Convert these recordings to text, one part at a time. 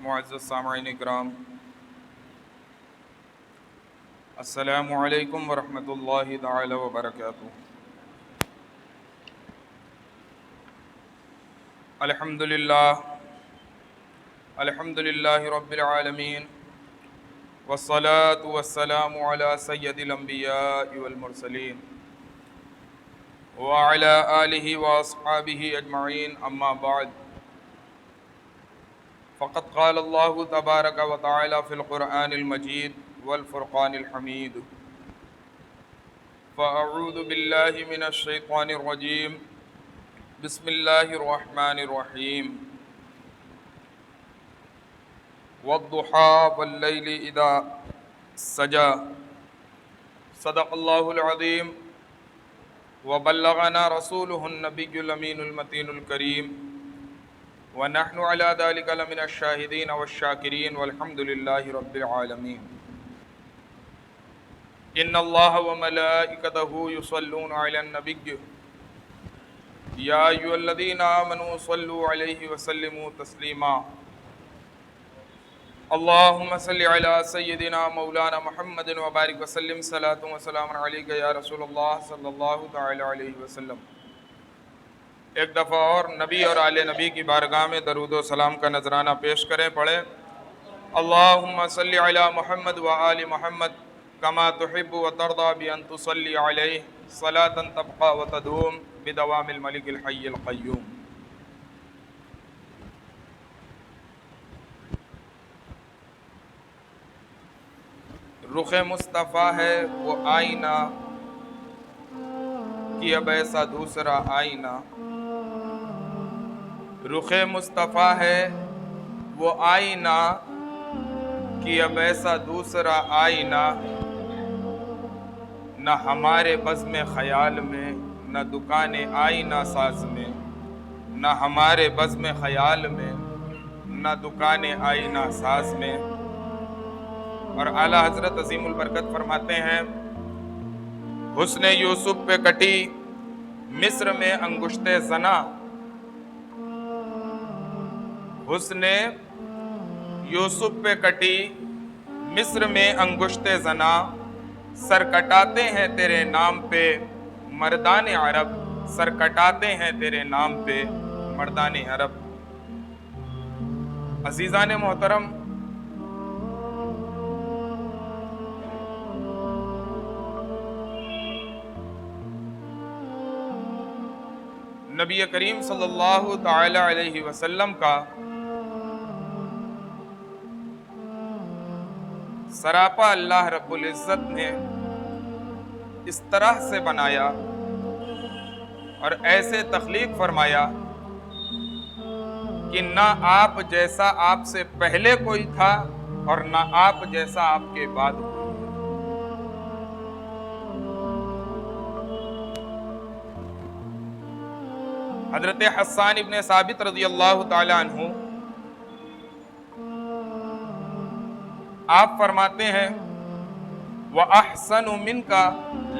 معزز سامعین اکرام، السلام علیکم ورحمۃ اللہ تعالی وبرکاتہ۔ الحمد للہ رب العالمین، والصلاة والسلام علی سید الانبیاء والمرسلین وعلی آلہ واصحابہ اجمعین، اما بعد، فقد قال اللہ تبارک و تعالی فی القرآن المجید والفرقان الحمید، فاعوذ باللہ من الشیطان الرجیم، بسم اللہ الرحمن الرحیم، والضحى واللیل اذا سجى، صدق اللہ العظیم، وبلغنا رسولہ النبی الامین المتین الکریم، ونحن على ذلك لمن الشاہدین والشاکرین، والحمد للہ رب العالمین۔ ان اللہ وملائکتہ یصلون علی النبی یا ایھا الذین آمنوا صلوا علیہ وسلموا تسلیما، اللہم صل علی سیدنا مولانا محمد وبارک وسلم، صلاۃ و سلام علیک یا رسول اللہ صلی اللہ تعالی علیہ وسلم۔ ایک دفعہ اور نبی اور آل نبی کی بارگاہ میں درود و سلام کا نذرانہ پیش کریں، پڑھیں اللہم صل علی محمد و آل محمد کما تحب و ترضى بأن تصلی علیہ صلاة تبقى و تدوم بدوام الملک الحی القیوم۔ رخ مصطفیٰ ہے وہ آئینہ کہ اب ایسا دوسرا آئینہ، رخ مصطفیٰ ہے وہ آئینہ کہ اب ایسا دوسرا آئینہ، نہ ہمارے بزم خیال میں نہ دکان آئینہ ساز میں، نہ ہمارے بزم خیال میں نہ دکان آئینہ ساز میں۔ اور اعلیٰ حضرت عظیم البرکت فرماتے ہیں، حسن یوسف پہ کٹی مصر میں انگشت زنا، حسن یوسف پہ کٹی مصر میں انگشت زنا، سر کٹاتے ہیں تیرے نام پہ مردان عرب، سر کٹاتے ہیں تیرے نام پہ مردان عرب۔ عزیزان محترم، نبی کریم صلی اللہ تعالی علیہ وسلم کا سراپا اللہ رب العزت نے اس طرح سے بنایا اور ایسے تخلیق فرمایا کہ نہ آپ جیسا آپ سے پہلے کوئی تھا اور نہ آپ جیسا آپ کے بعد کوئی۔ حضرت حسان ابن ثابت رضی اللہ تعالی عنہ آپ فرماتے ہیں، وَأَحْسَنُ مِنْكَ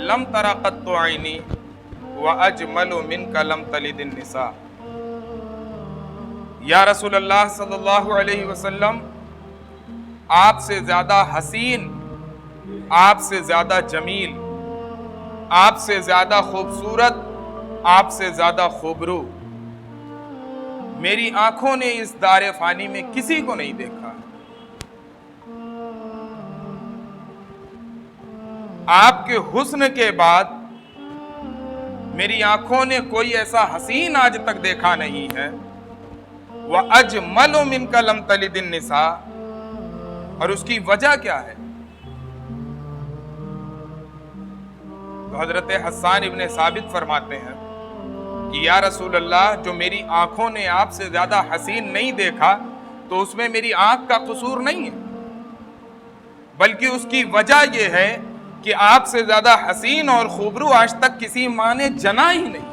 لَمْ تَرَ قَطُّ عَيْنِي وَأَجْمَلُ مِنْكَ لَمْ تَلِدِ النِّسَاء۔ یا رسول اللہ صلی اللہ علیہ وسلم، آپ سے زیادہ حسین، آپ سے زیادہ جمیل، آپ سے زیادہ خوبصورت، آپ سے زیادہ خوبرو میری آنکھوں نے اس دار فانی میں کسی کو نہیں دیکھا۔ آپ کے حسن کے بعد میری آنکھوں نے کوئی ایسا حسین آج تک دیکھا نہیں ہے۔ وَأَجْمَلُ مِنْكَ لَمْ تَلِدِ النِّسَاء، اور اس کی وجہ کیا ہے؟ تو حضرت حسان ابن ثابت فرماتے ہیں کہ یا رسول اللہ، جو میری آنکھوں نے آپ سے زیادہ حسین نہیں دیکھا تو اس میں میری آنکھ کا قصور نہیں ہے، بلکہ اس کی وجہ یہ ہے کہ آپ سے زیادہ حسین اور خوبرو آج تک کسی ماں نے جنا ہی نہیں۔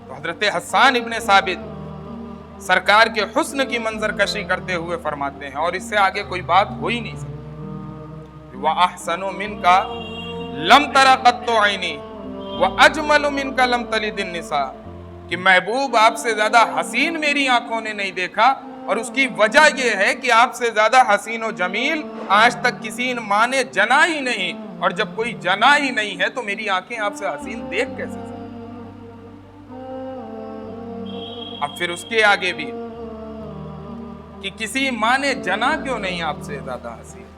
تو حضرت حسان ابن ثابت سرکار کے حسن کی منظر کشی کرتے ہوئے فرماتے ہیں، اور اس سے آگے کوئی بات ہو ہی نہیں سکتی، وَأَحْسَنُ مِنْكَ لَمْ تَرَ قَطُّ عَيْنِي وَأَجْمَلُ مِنْكَ لَمْ تَلِدِ النِّسَاء۔ کہ محبوب آپ سے زیادہ حسین میری آنکھوں نے نہیں دیکھا، اور اس کی وجہ یہ ہے کہ آپ سے زیادہ حسین و جمیل آج تک کسی ماں نے جنا ہی نہیں، اور جب کوئی جنا ہی نہیں ہے تو میری آنکھیں آپ سے حسین دیکھ کیسے سکتی؟ اب پھر اس کے آگے بھی کہ کسی ماں نے جنا کیوں نہیں آپ سے زیادہ حسین،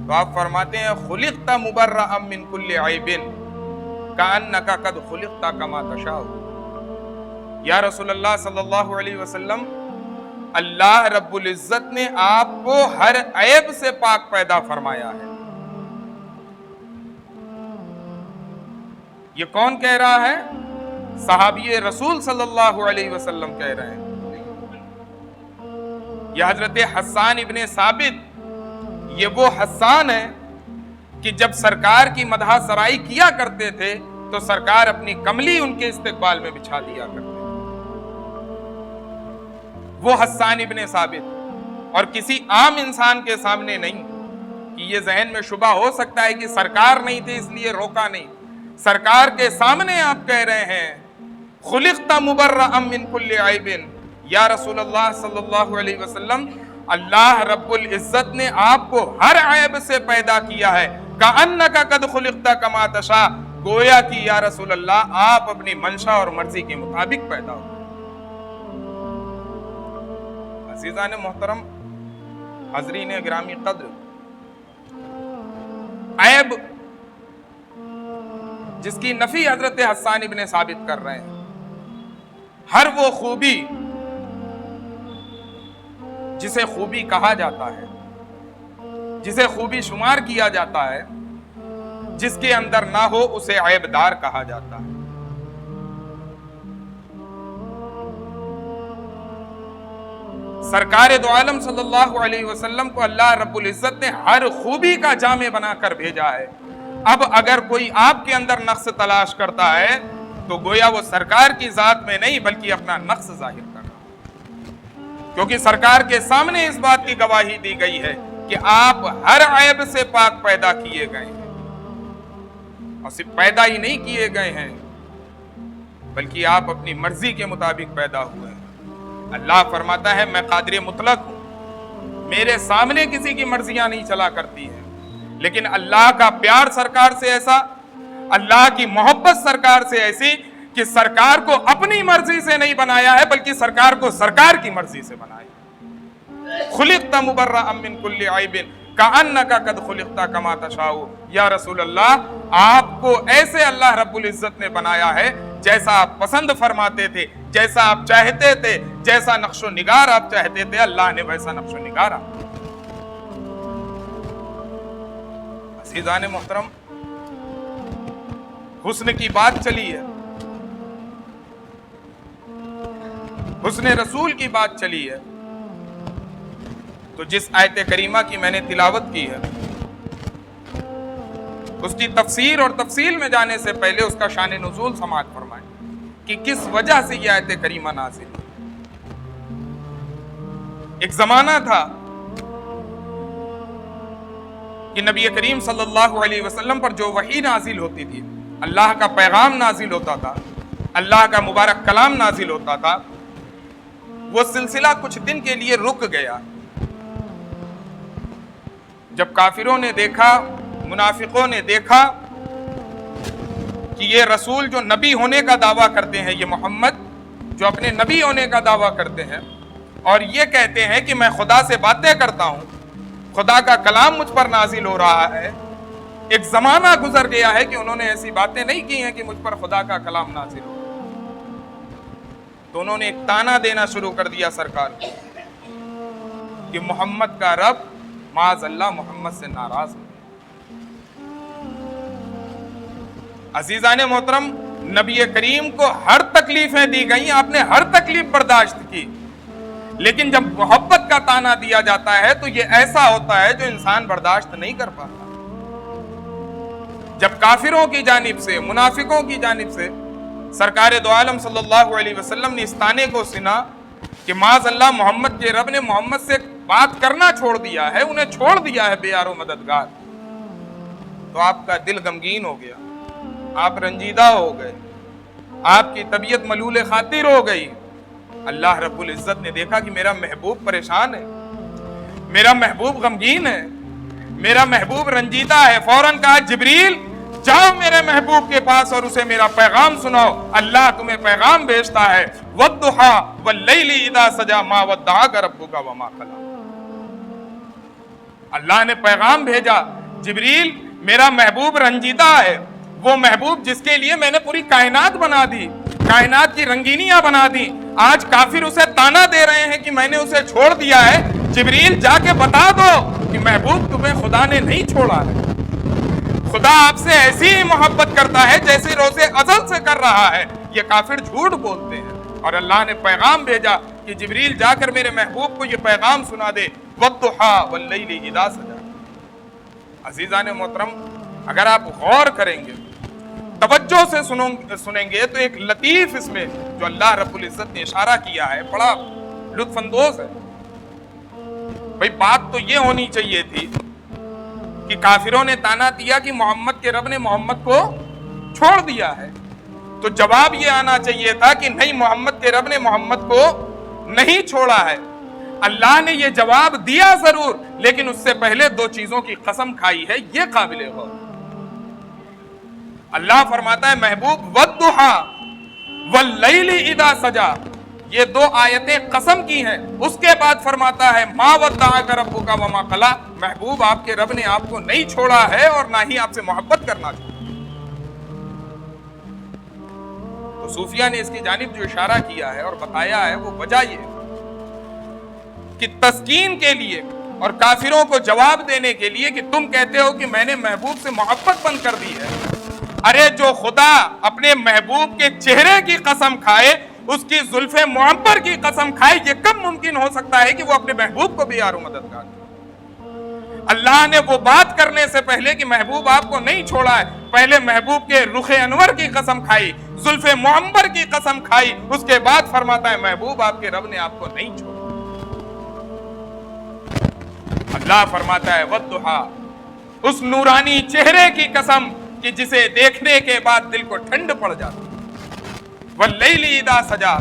تو آپ فرماتے ہیں خلقت مبرأ من کل عیب کأنک قد خلقت کما تشاء۔ یا رسول اللہ صلی اللہ علیہ وسلم، اللہ رب العزت نے آپ کو ہر عیب سے پاک پیدا فرمایا ہے۔ یہ کون کہہ رہا ہے؟ صحابی رسول صلی اللہ علیہ وسلم کہہ رہے ہیں۔ یہ حضرت حسان ابن ثابت، یہ وہ حسان ہے کہ جب سرکار کی مدح سرائی کیا کرتے تھے تو سرکار اپنی کملی ان کے استقبال میں بچھا دیا کرتے تھے۔ وہ حسان ابن ثابت، اور کسی عام انسان کے سامنے نہیں کہ یہ ذہن میں شبہ ہو سکتا ہے کہ سرکار نہیں تھے اس لیے روکا نہیں، سرکار کے سامنے آپ کہہ رہے ہیں خلقت مبرأ من کل عیب۔ یا رسول اللہ صلی اللہ علیہ وسلم، اللہ رب العزت نے آپ کو ہر عیب سے پیدا کیا ہے، کأنک قد خلقت کما تشاء، گویا کہ یا رسول اللہ آپ اپنی منشا اور مرضی کے مطابق پیدا ہو۔ عزیزان محترم، حاضرین گرامی قدر، عیب جس کی نفی حضرت حسان ابن ثابت کر رہے ہیں، ہر وہ خوبی جسے خوبی کہا جاتا ہے، جسے خوبی شمار کیا جاتا ہے، جس کے اندر نہ ہو اسے عیب دار کہا جاتا ہے۔ سرکار دو عالم صلی اللہ علیہ وسلم کو اللہ رب العزت نے ہر خوبی کا جامع بنا کر بھیجا ہے۔ اب اگر کوئی آپ کے اندر نقص تلاش کرتا ہے تو گویا وہ سرکار کی ذات میں نہیں بلکہ اپنا نقص ظاہر کر رہا ہے، کیونکہ سرکار کے سامنے اس بات کی گواہی دی گئی ہے کہ آپ ہر عیب سے پاک پیدا کیے گئے ہیں، اور صرف پیدا ہی نہیں کیے گئے ہیں بلکہ آپ اپنی مرضی کے مطابق پیدا ہوئے ہیں۔ اللہ فرماتا ہے میں قادر مطلق ہوں، میرے سامنے کسی کی مرضیاں نہیں چلا کرتی ہیں، لیکن اللہ کا پیار سرکار سے ایسا، اللہ کی محبت سرکار سے ایسی کہ سرکار کو اپنی مرضی سے نہیں بنایا ہے بلکہ سرکار کو سرکار کی مرضی سے بنایا۔ خلقت مبرأ من کل عیب کأنک قد خلقت کما تشاء۔ یا رسول اللہ، آپ کو ایسے اللہ رب العزت نے بنایا ہے جیسا آپ پسند فرماتے تھے، جیسا آپ چاہتے تھے، جیسا نقش و نگار آپ چاہتے تھے، اللہ نے ویسا نقش و نگار آپ۔ عزیزان محترم، حسن کی بات چلی ہے، حسن رسول کی بات چلی ہے، تو جس آیت کریمہ کی میں نے تلاوت کی ہے اس کی تفسیر اور تفصیل میں جانے سے پہلے اس کا شان نزول سماعت فرمائیں کہ کس وجہ سے یہ آیت کریمہ نازل ہوئی۔ ایک زمانہ تھا کہ نبی کریم صلی اللہ علیہ وسلم پر جو وحی نازل ہوتی تھی، اللہ کا پیغام نازل ہوتا تھا، اللہ کا مبارک کلام نازل ہوتا تھا، وہ سلسلہ کچھ دن کے لیے رک گیا۔ جب کافروں نے دیکھا، منافقوں نے دیکھا کہ یہ رسول جو نبی ہونے کا دعویٰ کرتے ہیں، یہ محمد جو اپنے نبی ہونے کا دعویٰ کرتے ہیں اور یہ کہتے ہیں کہ میں خدا سے باتیں کرتا ہوں، خدا کا کلام مجھ پر نازل ہو رہا ہے، ایک زمانہ گزر گیا ہے کہ انہوں نے ایسی باتیں نہیں کی ہیں کہ مجھ پر خدا کا کلام نازل ہو، تو انہوں نے ایک تانا دینا شروع کر دیا سرکار کو کہ محمد کا رب معاذ اللہ محمد سے ناراض ہو۔ عزیزان محترم، نبی کریم کو ہر تکلیفیں دی گئیں، آپ نے ہر تکلیف برداشت کی، لیکن جب محبت کا تانا دیا جاتا ہے تو یہ ایسا ہوتا ہے جو انسان برداشت نہیں کر پاتا۔ جب کافروں کی جانب سے، منافقوں کی جانب سے سرکار دو عالم صلی اللہ علیہ وسلم نے اس تانے کو سنا کہ معاذ اللہ محمد کے رب نے محمد سے بات کرنا چھوڑ دیا ہے، انہیں چھوڑ دیا ہے بے یار و مددگار، تو آپ کا دل غمگین ہو گیا، آپ رنجیدہ ہو گئے، آپ کی طبیعت ملول خاطر ہو گئی. اللہ رب العزت نے دیکھا کہ میرا محبوب پریشان ہے, میرا محبوب غمگین ہے, میرا محبوب رنجیدہ ہے. فوراً کہا جبریل جاؤ میرے محبوب کے پاس اور اسے میرا پیغام سناؤ. اللہ تمہیں پیغام بھیجتا ہے والضحیٰ واللیل اذا سجا ما ودعک ربک وما قلی. اللہ نے پیغام بھیجا جبریل میرا محبوب رنجیدہ ہے, وہ محبوب جس کے لیے میں نے پوری کائنات بنا دی, کائنات کی رنگینیاں بنا دی. آج کافر اسے تانا دے رہے ہیں کہ میں نے اسے چھوڑ دیا ہے. جبریل جا کے بتا دو کہ محبوب تمہیں خدا نے نہیں چھوڑا ہے. خدا آپ سے ایسی ہی محبت کرتا ہے جیسے روزے ازل سے کر رہا ہے. یہ کافر جھوٹ بولتے ہیں. اور اللہ نے پیغام بھیجا کہ جبریل جا کر میرے محبوب کو یہ پیغام سنا دے والضحیٰ واللیل اذا سجا. عزیزان محترم, اگر آپ غور کریں گے, توجہ سے سنیں گے تو ایک لطیف اس میں جو اللہ رب العزت نے اشارہ کیا ہے بڑا لطف اندوز ہے. بھئی بات تو یہ ہونی چاہیے تھی کہ کافروں نے تانا دیا کہ محمد کے رب نے محمد کو چھوڑ دیا ہے, تو جواب یہ آنا چاہیے تھا کہ نہیں, محمد کے رب نے محمد کو نہیں چھوڑا ہے. اللہ نے یہ جواب دیا ضرور, لیکن اس سے پہلے دو چیزوں کی قسم کھائی ہے, یہ قابل غور. اللہ فرماتا ہے محبوب والضحیٰ واللیل اذا سجا, یہ دو آیتیں قسم کی ہیں. اس کے بعد فرماتا ہے ما ودعک ربک وما قلی, محبوب آپ کے رب نے آپ کو نہیں چھوڑا ہے اور نہ ہی آپ سے محبت کرنا چاہتا. تو صوفیہ نے اس کی جانب جو اشارہ کیا ہے اور بتایا ہے وہ وجہ یہ کہ تسکین کے لیے اور کافروں کو جواب دینے کے لیے کہ تم کہتے ہو کہ میں نے محبوب سے محبت بند کر دی ہے. ارے جو خدا اپنے محبوب کے چہرے کی قسم کھائے, اس کی زلف معبر کی قسم کھائے, یہ کب ممکن ہو سکتا ہے کہ وہ اپنے محبوب کو بھی یار و مددگار. اللہ نے وہ بات کرنے سے پہلے کہ محبوب آپ کو نہیں چھوڑا ہے, پہلے محبوب کے رخ انور کی قسم کھائی, زلف معبر کی قسم کھائی, اس کے بعد فرماتا ہے محبوب آپ کے رب نے آپ کو نہیں چھوڑا. اللہ فرماتا ہے والضحیٰ, اس نورانی چہرے کی قسم کہ جسے دیکھنے کے بعد دل کو ٹھنڈ پڑ جاتی. واللیل اذا سجا,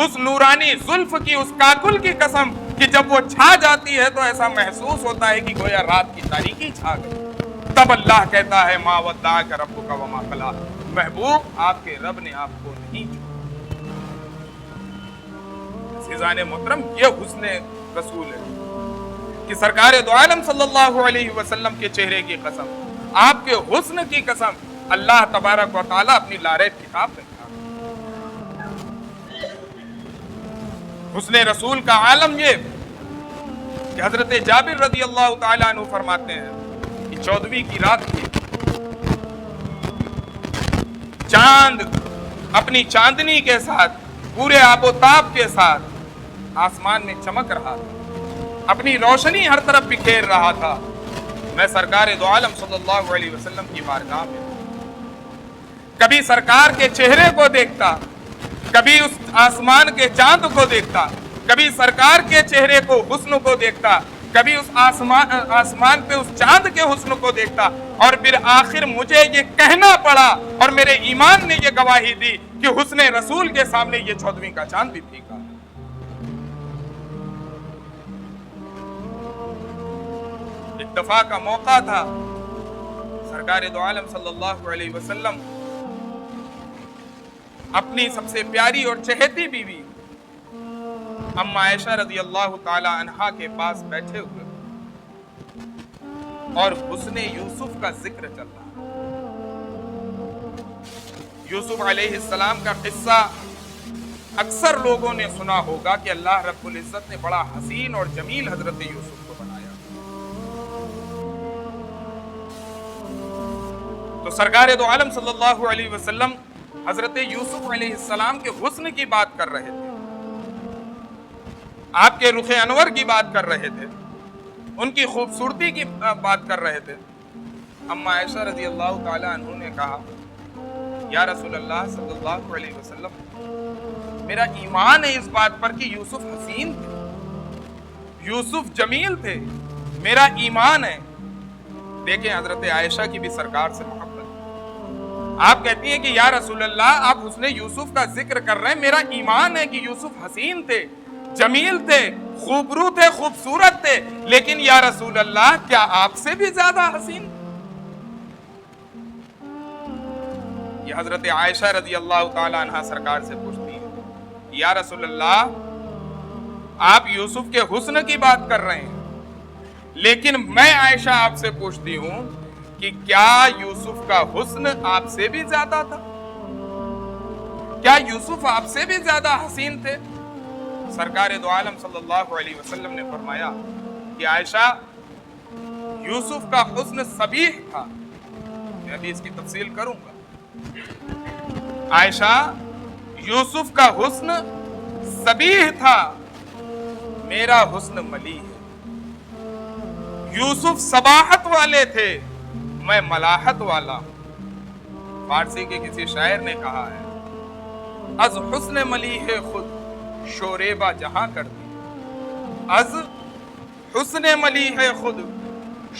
اس نورانی زلف کی, اس کاکل کی قسم کہ جب وہ چھا جاتی ہے تو ایسا محسوس ہوتا ہے کہ گویا رات کی تاریکی چھا گئی. تب اللہ کہتا ہے ما ودعک ربک وما قلی, محبوب آپ کے رب نے آپ کو نہیں چھوڑا. عزیزان محترم, یہ حسن رسول ہے کہ سرکار دو عالم صلی اللہ علیہ وسلم کے چہرے کی قسم, آپ کے حسن کی قسم, اللہ تبارک و تعالیٰ اپنی لاریب کتاب میں کہا. حسن رسول کا عالم یہ کہ حضرت جابر رضی اللہ تعالیٰ عنہ فرماتے ہیں کہ 14ویں کی رات تھی, چاند اپنی چاندنی کے ساتھ, پورے آب و تاب کے ساتھ آسمان میں چمک رہا تھا, اپنی روشنی ہر طرف بکھیر رہا تھا. میں سرکار دو عالم صلی اللہ علیہ وسلم کی بارگاہ میں کبھی سرکار کے چہرے کو دیکھتا, کبھی اس آسمان کے چاند کو دیکھتا, کبھی سرکار کے چہرے کو, حسن کو دیکھتا, کبھی اس آسمان پہ اس چاند کے حسن کو دیکھتا, اور پھر آخر مجھے یہ کہنا پڑا اور میرے ایمان نے یہ گواہی دی کہ حسن رسول کے سامنے یہ 14ویں کا چاند بھی پھیکا. ایک دفعہ کا موقع تھا, سرکار دو عالم صلی اللہ علیہ وسلم اپنی سب سے پیاری اور چہیتی بیوی اما عائشہ رضی اللہ تعالی عنہا کے پاس بیٹھے ہوئے اور حسن یوسف کا ذکر چل رہا. یوسف علیہ السلام کا قصہ اکثر لوگوں نے سنا ہوگا کہ اللہ رب العزت نے بڑا حسین اور جمیل حضرت یوسف کو بنایا. تو سرکار دو عالم صلی اللہ علیہ وسلم حضرت یوسف علیہ السلام کے حسن کی بات کر رہے تھے, آپ کے رخ انور کی بات کر رہے تھے, ان کی خوبصورتی کی بات کر رہے تھے. اما عائشہ رضی اللہ تعالی عنہ نے کہا یا رسول اللہ صلی اللہ علیہ وسلم, میرا ایمان ہے اس بات پر کہ یوسف حسین تھے, یوسف جمیل تھے, میرا ایمان ہے. دیکھیں حضرت عائشہ کی بھی سرکار سے محبت, آپ کہتی ہیں کہ یا رسول اللہ آپ حسن یوسف کا ذکر کر رہے ہیں، میرا ایمان ہے کہ یوسف حسین تھے، جمیل تھے، خوبرو تھے، خوبصورت تھے، لیکن یا رسول اللہ کیا آپ سے بھی زیادہ حسین؟ یہ حضرت عائشہ رضی اللہ تعالی عنہ سرکار سے پوچھتی ہیں، یا رسول اللہ آپ یوسف کے حسن کی بات کر رہے ہیں، لیکن میں عائشہ آپ سے پوچھتی ہوں کہ کیا یوسف کا حسن آپ سے بھی زیادہ تھا؟ کیا یوسف آپ سے بھی زیادہ حسین تھے؟ سرکار دو عالم صلی اللہ علیہ وسلم نے فرمایا کہ عائشہ یوسف کا حسن صبیح تھا، میں ابھی اس کی تفصیل کروں گا۔ عائشہ یوسف کا حسن صبیح تھا، میرا حسن ملیح ہے۔ یوسف صباحت والے تھے، میں ملاحت والا ہوں۔ فارسی کے کسی شاعر نے کہا ہے، از حسن ملیح خود شوریبہ جہاں کر دی، از حسن ملیح خود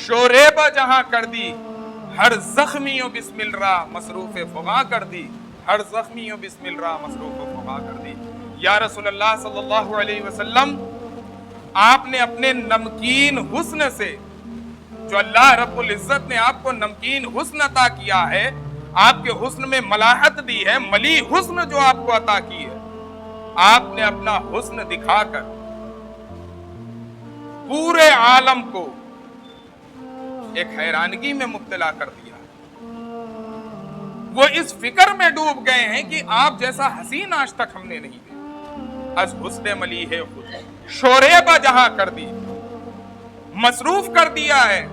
شوریبہ جہاں کر دی، ہر زخمیوں بسم اللہ مصروف فغاں کر دی، ہر زخمیوں بسم اللہ مصروف فغاں کر دی۔ یا رسول اللہ صلی اللہ علیہ وسلم آپ نے اپنے نمکین حسن سے، جو اللہ رب العزت نے آپ کو نمکین حسن عطا کیا ہے، آپ کے حسن میں ملاحت دی ہے، ملی حسن جو آپ کو عطا کی ہے، آپ نے اپنا حسن دکھا کر پورے عالم کو ایک حیرانگی میں مبتلا کر دیا۔ وہ اس فکر میں ڈوب گئے ہیں کہ آپ جیسا حسین آج تک ہم نے نہیں دیکھا۔ از حسن ملیح خود شوریبہ جہاں کر دی، مصروف کر دیا ہے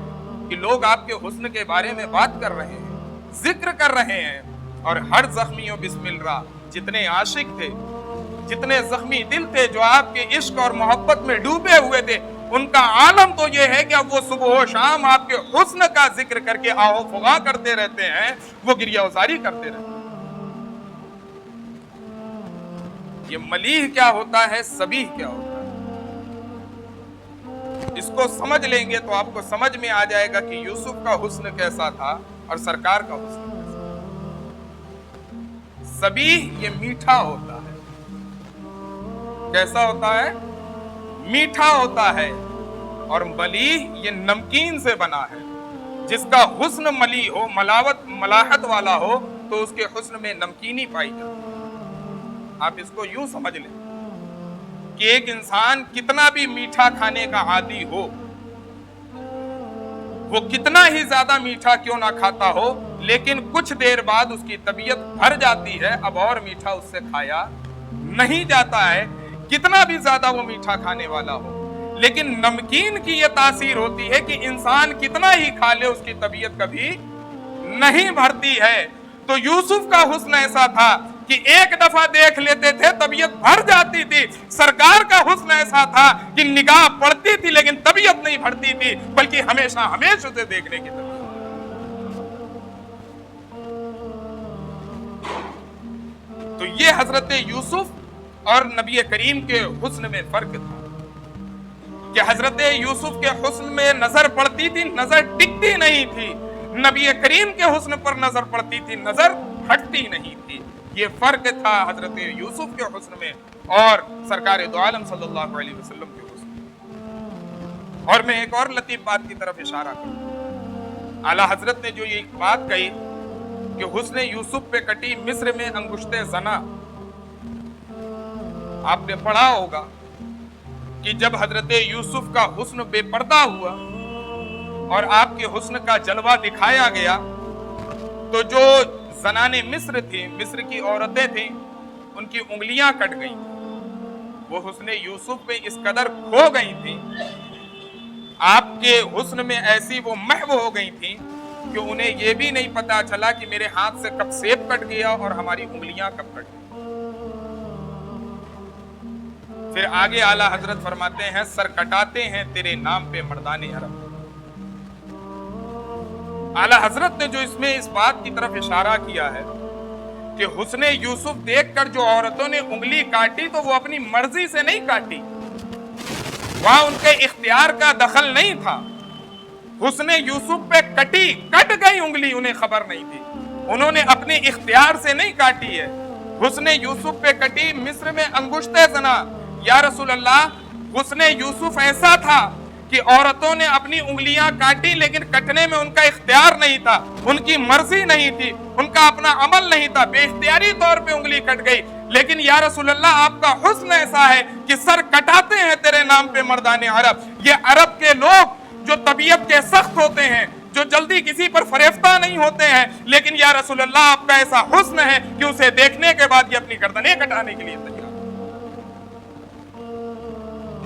کہ لوگ آپ کے حسن کے بارے میں بات کر رہے ہیں، ذکر کر رہے ہیں، اور ہر زخمیوں بسم اللہ، جتنے عاشق تھے، جتنے زخمی دل تھے جو آپ کے عشق اور محبت میں ڈوبے ہوئے تھے، ان کا عالم تو یہ ہے کہ اب وہ صبح و شام آپ کے حسن کا ذکر کر کے آہو فغاں کرتے رہتے ہیں، وہ گریہ ازاری کرتے رہتے ہیں۔ یہ ملیح کیا ہوتا ہے، صبیح کیا ہوتا ہے، اس کو سمجھ لیں گے تو آپ کو سمجھ میں آ جائے گا کہ یوسف کا حسن کیسا تھا اور سرکار کا حسن کیسا تھا۔ صبیح یہ میٹھا ہوتا ہے، کیسا ہوتا ہے؟ میٹھا ہوتا ہے، اور ملیح یہ نمکین سے بنا ہے۔ جس کا حسن ملیح ہو، ملاحت والا ہو، تو اس کے حسن میں نمکینی پائی جاتی ہے۔ آپ اس کو یوں سمجھ لیں کہ ایک انسان کتنا بھی میٹھا کھانے کا عادی ہو، وہ کتنا ہی زیادہ میٹھا کیوں نہ کھاتا ہو، لیکن کچھ دیر بعد اس کی طبیعت بھر جاتی ہے، اب اور میٹھا اس سے کھایا نہیں جاتا ہے، کتنا بھی زیادہ وہ میٹھا کھانے والا ہو۔ لیکن نمکین کی یہ تاثیر ہوتی ہے کہ انسان کتنا ہی کھا لے اس کی طبیعت کبھی نہیں بھرتی ہے۔ تو یوسف کا حسن ایسا تھا کہ ایک دفعہ دیکھ لیتے تھے طبیعت بھر جاتی تھی۔ سرکار کا حسن ایسا تھا کہ نگاہ پڑتی تھی لیکن طبیعت نہیں بھرتی تھی، بلکہ ہمیشہ ہمیشہ سے دیکھنے کی طبیعت۔ تو یہ حضرت یوسف اور نبی کریم کے حسن میں فرق تھا کہ حضرت یوسف کے حسن میں نظر پڑتی تھی، نظر ٹکتی نہیں تھی، نبی کریم کے حسن پر نظر پڑتی تھی، نظر ہٹتی نہیں تھی۔ یہ فرق تھا حضرت یوسف کے حسن میں اور سرکار دو عالم صلی اللہ علیہ وسلم کے حسن میں۔ اور میں ایک اور لطیف بات کی طرف اشارہ کروں، اعلیٰ حضرت نے جو یہ بات کہی کہ حسن یوسف پہ کٹی مصر میں انگشت زنا، آپ نے پڑھا ہوگا کہ جب حضرت یوسف کا حسن بے پردہ ہوا اور آپ کے حسن کا جلوہ دکھایا گیا تو جو زنان مصر تھی، مصر کی عورتیں تھیں، ان کی انگلیاں کٹ گئیں، وہ حسن یوسف پہ اس قدر کھو گئی تھیں، آپ کے حسن میں ایسی وہ محو ہو گئی تھیں کہ انہیں یہ بھی نہیں پتا چلا کہ میرے ہاتھ سے کب سیب کٹ گیا اور ہماری انگلیاں کب کٹ گئی۔ پھر آگے اعلیٰ حضرت فرماتے ہیں، سر کٹاتے ہیں تیرے نام پہ مردان عرب۔ اعلیٰ حضرت نے جو اس میں اس بات کی طرف اشارہ کیا ہے کہ حسن یوسف دیکھ کر جو عورتوں نے انگلی کاٹی تو وہ اپنی مرضی سے نہیں کاٹی، وہاں ان کے اختیار کا دخل نہیں تھا، حسن یوسف پہ کٹ گئی انگلی، انہیں خبر نہیں تھی، انہوں نے اپنے اختیار سے نہیں کاٹی ہے. حسن یوسف پہ کٹی مصر میں انگشت زنا. یا رسول اللہ حسن یوسف ایسا تھا کہ عورتوں نے اپنی انگلیاں کاٹی لیکن کٹنے میں ان کا اختیار نہیں تھا, ان کی مرضی نہیں تھی, ان کا اپنا عمل نہیں تھا, بے اختیاری طور پہ انگلی کٹ گئی. لیکن یا رسول اللہ آپ کا حسن ایسا ہے کہ سر کٹاتے ہیں تیرے نام پہ مردان عرب. یہ عرب کے لوگ جو طبیعت کے سخت ہوتے ہیں, جو جلدی کسی پر فریفتہ نہیں ہوتے ہیں, لیکن یا رسول اللہ آپ کا ایسا حسن ہے کہ اسے دیکھنے کے بعد یہ اپنی گردنیں کٹانے کے لیے تیار.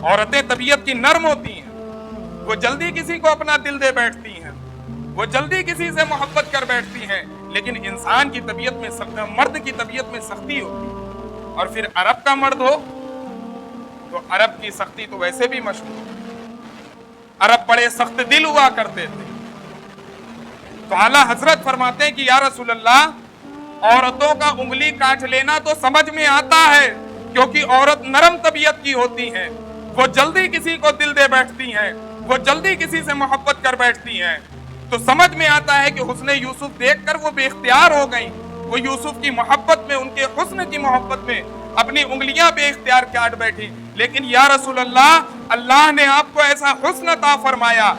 عورتیں طبیعت کی نرم ہوتی ہیں, وہ جلدی کسی کو اپنا دل دے بیٹھتی ہیں, وہ جلدی کسی سے محبت کر بیٹھتی ہیں, لیکن انسان کی طبیعت میں مرد کی طبیعت میں سختی ہوتی ہے. اور پھر عرب کا مرد ہو تو عرب کی سختی تو ویسے بھی مشہور ہے. عرب بڑے سخت دل ہوا کرتے تھے. تو اعلیٰ حضرت فرماتے ہیں کہ یا رسول اللہ عورتوں کا انگلی کاٹ لینا تو سمجھ میں آتا ہے, کیونکہ عورت نرم طبیعت کی ہوتی ہیں, وہ جلدی کسی کو دل دے بیٹھتی ہیں, وہ جلدی کسی سے محبت کر بیٹھتی ہیں. تو سمجھ میں آتا ہے کہ حسن یوسف دیکھ کر وہ بے اختیار ہو گئیں. وہ یوسف کی محبت میں, ان کے حسن کی محبت میں اپنی انگلیاں بے اختیار کاٹ بیٹھی. لیکن یا رسول اللہ اللہ نے آپ کو ایسا حسن عطا فرمایا,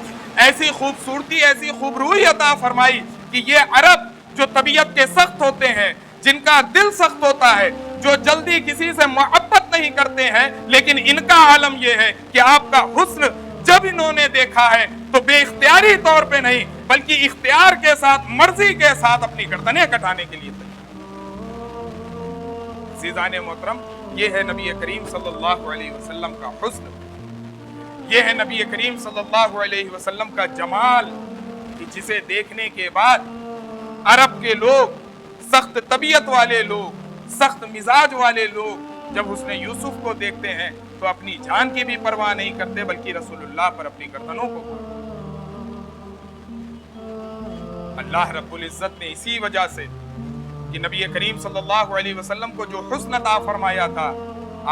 ایسی خوبصورتی, ایسی خوبروئی عطا فرمائی کہ یہ عرب جو طبیعت کے سخت ہوتے ہیں, جن کا دل سخت ہوتا ہے, جو جلدی کسی سے محبت نہیں کرتے ہیں, لیکن ان کا عالم یہ ہے کہ آپ کا حسن جب انہوں نے دیکھا ہے تو بے اختیاری طور پہ نہیں بلکہ اختیار کے ساتھ, مرضی کے ساتھ اپنی گردنیں کٹانے کے لیے تیار. عزیزان محترم, یہ ہے نبی کریم صلی اللہ علیہ وسلم کا حسن, یہ ہے نبی کریم صلی اللہ علیہ وسلم کا جمال کہ جسے دیکھنے کے بعد عرب کے لوگ, سخت طبیعت والے لوگ, سخت مزاج والے لوگ جب حسن یوسف کو دیکھتے ہیں تو اپنی جان کی بھی پرواہ نہیں کرتے بلکہ رسول اللہ پر اپنی گردنوں کو. اللہ رب العزت نے اسی وجہ سے کہ نبی کریم صلی اللہ علیہ وسلم کو جو حسن عطا فرمایا تھا,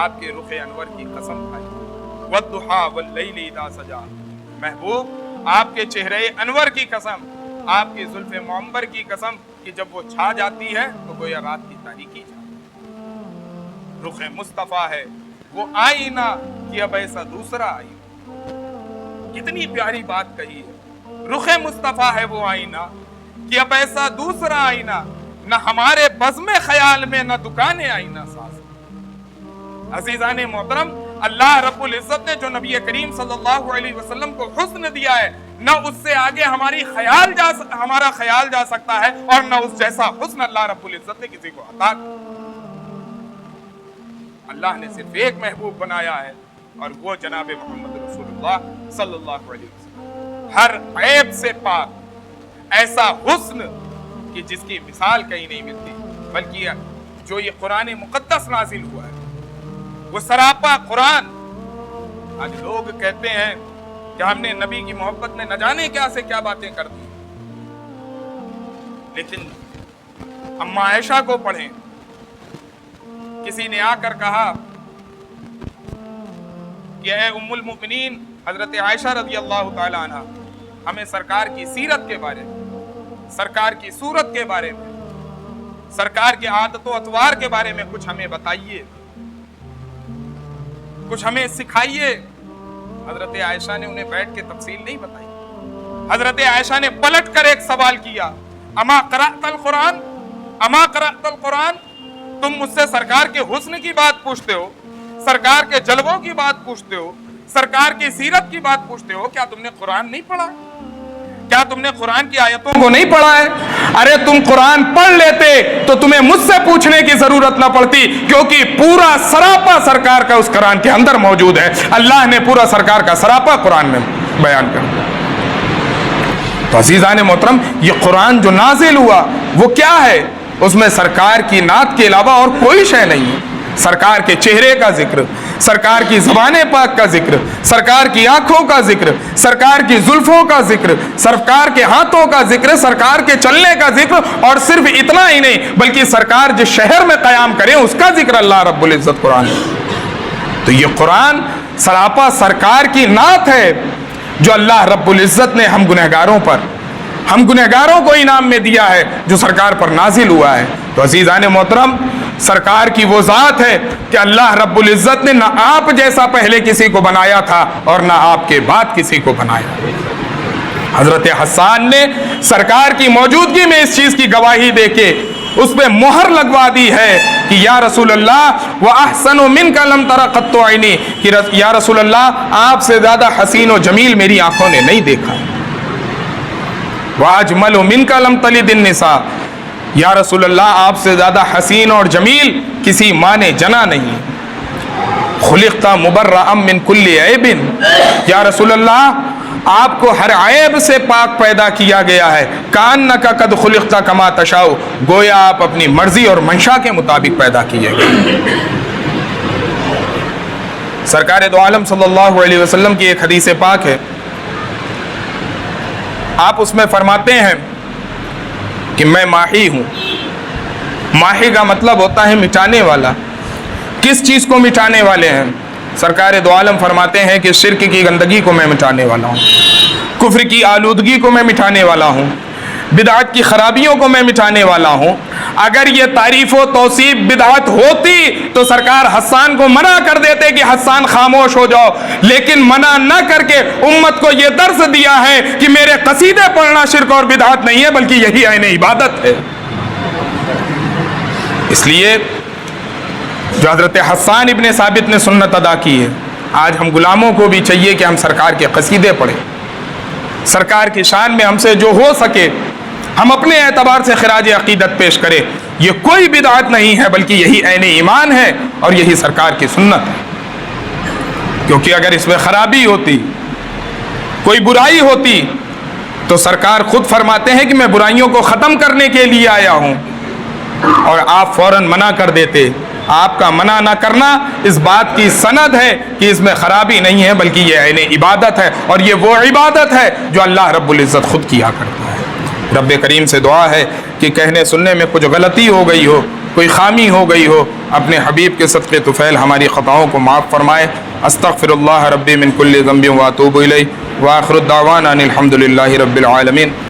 آپ کے رخ انور کی قسم کھائی. والضحیٰ واللیل اذا سجا, محبوب آپ کے چہرے انور کی قسم, آپ کی زلف معمبر کی قسم کہ جب وہ چھا جاتی ہے تو گویا رات کی تاریکی چھا. رخ مصطفیٰ ہے وہ آئینہ کہ اب ایسا دوسرا آئینہ. کتنی پیاری بات کہی ہے. رخ مصطفیٰ ہے وہ آئینہ کہ اب ایسا دوسرا آئینہ, نہ ہمارے بزم خیال میں نہ دکانیں آئینہ ساز. عزیزان محترم, اللہ رب العزت نے جو نبی کریم صلی اللہ علیہ وسلم کو حسن دیا ہے, نہ اس سے آگے ہمارا خیال جا سکتا ہے, اور نہ اس جیسا حسن اللہ رب العزت نے کسی کو عطا. اللہ نے صرف ایک محبوب بنایا ہے اور وہ جناب محمد رسول اللہ صلی اللہ علیہ وسلم, ہر عیب سے پاک, ایسا حسن کہ جس کی مثال کہیں نہیں ملتی. بلکہ جو یہ قرآن مقدس نازل ہوا ہے وہ سراپا قرآن. آج لوگ کہتے ہیں کہ ہم نے نبی کی محبت میں نہ جانے کیا سے کیا باتیں کر دی, لیکن اما عائشہ کو پڑھیں. کسی نے آ کر کہا کہ اے ام المؤمنین حضرت عائشہ رضی اللہ تعالی عنہ, ہمیں سرکار کی سیرت کے بارے میں, سرکار کی صورت کے بارے میں, سرکار کے عادت و اطوار کے بارے میں کچھ ہمیں بتائیے, کچھ ہمیں سکھائیے. حضرت عائشہ نے انہیں بیٹھ کے تفصیل نہیں بتائی. حضرت عائشہ نے پلٹ کر ایک سوال کیا, اما قرأت القرآن, اما قرأت القرآن. تم مجھ سے سرکار کے حسن کی بات پوچھتے ہو, سرکار کے جلووں کی بات پوچھتے ہو, سرکار کی سیرت کی بات پوچھتے ہو, کیا تم نے قرآن نہیں پڑھا؟ کیا تم نے قرآن کی آیتوں کو نہیں پڑھا ہے؟ ارے تم قرآن پڑھ لیتے تو تمہیں مجھ سے پوچھنے کی ضرورت نہ پڑتی, کیونکہ پورا سراپا سرکار کا اس قرآن کے اندر موجود ہے. اللہ نے پورا سرکار کا سراپا قرآن میں بیان کر. تو عزیزان محترم, یہ قرآن جو نازل ہوا وہ کیا ہے؟ اس میں سرکار کی نعت کے علاوہ اور کوئی شے نہیں ہے. سرکار کے چہرے کا ذکر, سرکار کی زبان پاک کا ذکر, سرکار کی آنکھوں کا ذکر, سرکار کی زلفوں کا ذکر, سرکار کے ہاتھوں کا ذکر, سرکار کے چلنے کا ذکر, اور صرف اتنا ہی نہیں بلکہ سرکار جس شہر میں قیام کرے اس کا ذکر اللہ رب العزت قرآن. تو یہ قرآن سراپا سرکار کی نعت ہے جو اللہ رب العزت نے ہم گنہگاروں پر ہم گنہگاروں کو انعام میں دیا ہے جو سرکار پر نازل ہوا ہے۔ تو عزیزان محترم، سرکار کی وہ ذات ہے کہ اللہ رب العزت نے نہ آپ جیسا پہلے کسی کو بنایا تھا اور نہ آپ کے بعد کسی کو بنایا۔ حضرت حسان نے سرکار کی موجودگی میں اس چیز کی گواہی دے کے اس پہ مہر لگوا دی ہے کہ یا رسول اللہ وَأَحْسَنُ مِنْكَ لَمْ تَرَ قَطُّ عَيْنِي، کہ یا رسول اللہ آپ سے زیادہ حسین و جمیل میری آنکھوں نے نہیں دیکھا۔ وَأَجْمَلُ مِنْكَ لَمْ تَلِدِ النِّسَاءُ، یا رسول اللہ آپ سے زیادہ حسین اور جمیل کسی ماں نے جنا نہیں۔ خُلِقْتَ مُبَرَّأً مِنْ كُلِّ عَيْبٍ، یا رسول اللہ آپ کو ہر عیب سے پاک پیدا کیا گیا ہے۔ کَأَنَّكَ قَدْ خُلِقْتَ كَمَا تَشَاءُ، گویا آپ اپنی مرضی اور منشا کے مطابق پیدا کیے گئے۔ سرکار دو عالم صلی اللہ علیہ وسلم کی ایک حدیث پاک ہے، آپ اس میں فرماتے ہیں کہ میں ماہی ہوں۔ ماہی کا مطلب ہوتا ہے مٹانے والا۔ کس چیز کو مٹانے والے ہیں؟ سرکار دو عالم فرماتے ہیں کہ شرک کی گندگی کو میں مٹانے والا ہوں، کفر کی آلودگی کو میں مٹانے والا ہوں، بدعت کی خرابیوں کو میں مٹانے والا ہوں۔ اگر یہ تعریف و توصیف بدعت ہوتی تو سرکار حسان کو منع کر دیتے کہ حسان خاموش ہو جاؤ، لیکن منع نہ کر کے امت کو یہ درس دیا ہے کہ میرے قصیدے پڑھنا شرک اور بدعت نہیں ہے بلکہ یہی عین عبادت ہے۔ اس لیے جو حضرت حسان ابن ثابت نے سنت ادا کی ہے، آج ہم غلاموں کو بھی چاہیے کہ ہم سرکار کے قصیدے پڑھیں، سرکار کی شان میں ہم سے جو ہو سکے ہم اپنے اعتبار سے خراج عقیدت پیش کریں۔ یہ کوئی بدعت نہیں ہے بلکہ یہی عین ایمان ہے اور یہی سرکار کی سنت ہے، کیونکہ اگر اس میں خرابی ہوتی، کوئی برائی ہوتی تو سرکار خود فرماتے ہیں کہ میں برائیوں کو ختم کرنے کے لیے آیا ہوں، اور آپ فوراً منع کر دیتے۔ آپ کا منع نہ کرنا اس بات کی سند ہے کہ اس میں خرابی نہیں ہے بلکہ یہ عین عبادت ہے، اور یہ وہ عبادت ہے جو اللہ رب العزت خود کیا کرتا ہے۔ رب کریم سے دعا ہے کہ کہنے سننے میں کچھ غلطی ہو گئی ہو، کوئی خامی ہو گئی ہو، اپنے حبیب کے صدقے طفیل ہماری خطاؤں کو معاف فرمائے۔ استغفر اللہ ربی من کل ذنب واتوب الیہ، وآخر الدعوانا ان الحمد للہ رب العالمین۔